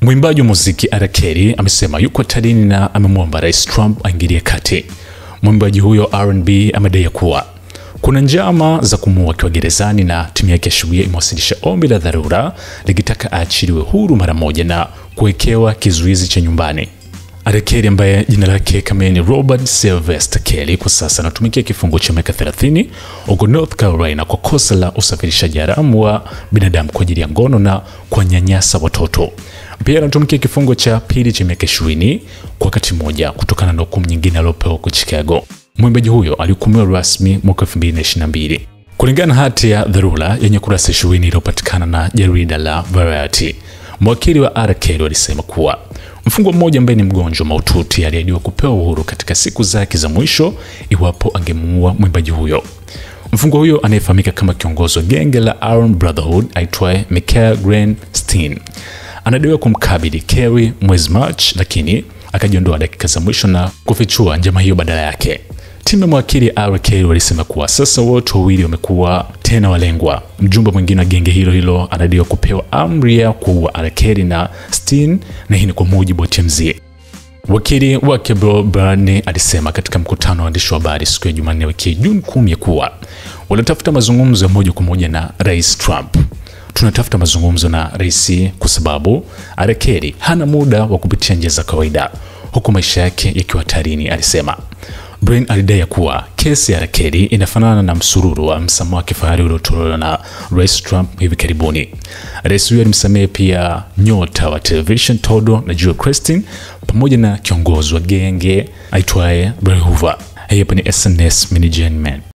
Mwimbaji wa muziki R. Kelly amesema yuko hatarini na amemwomba Rais Trump aingilie kati. Mwimbaji huyo R&B amedai kuwa kuna njama za kumuua akiwa gerezani na timu yake ya sheria imewasilisha ombi la dharura likitaka aachiliwe huru mara moja na kuwekewa kizuizi cha nyumbani. R. Kelly ambaye jina lake kamili ni Robert Sylvester Kelly kwa sasa anatumikia kifungo cha miaka 30 huko North Carolina kwa kosa la usafirishaji haramu wa binadamu kwa ajili ya ngono na kunyanyasa watoto. Pia anatumikia kifungo cha pili cha miaka 20 kwa wakati mmoja kutokana na hukumu nyingine aliyopewa huko Chicago. Mwimbaji huyo alihukumiwa rasmi mwaka 2022. Kulingana na hati ya dharura yenye kurasa 20 iliyopatikana na jarida la Variety, mwakili wa R. Kelly alisema kuwa mfungwa mmoja ambaye ni mgonjwa mahututi aliahidiwa kupewa uhuru katika siku zake za mwisho iwapo angemuua mwimbaji huyo. Mfungwa huyo anayefahamika kama kiongozi wa genge la Iron Brotherhood aitwaye Michael Glenn Stein anadaiwa kumkabili Kelly mwezi March, lakini akajiondoa dakika za mwisho na kufichua njama hiyo badala yake. Timu ya mwakili R. Kelly walisema kuwa sasa wote wawili wamekuwa tena walengwa. Mjumbe mwingine wa genge hilo anadaiwa kupewa amri ya kuua R. Kelly na Stein, na hii ni kwa mujibu wa TMZ. Wakili wake Bro Barney alisema katika mkutano wa waandishi wa habari siku ya Jumanne wiki Juni 10 kuwa wanatafuta mazungumzo ya moja kwa moja na Rais Trump. Tunatafuta mazungumzo na rais kwa sababu R. Kelly hana muda wa kupitia njia za kawaida huku maisha yake yakiwa hatarini, alisema. Brain alidai kuwa kesi ya R. Kelly inafanana na msururu wa msamaha wa kifahari uliotolewa na Rais Trump hivi karibuni. Rais huyo alimsamehe pia nyota wa television Todo na Joe Christine pamoja na kiongozi wa genge aitwaye Barry Hoover. Hapa ni SNS Management.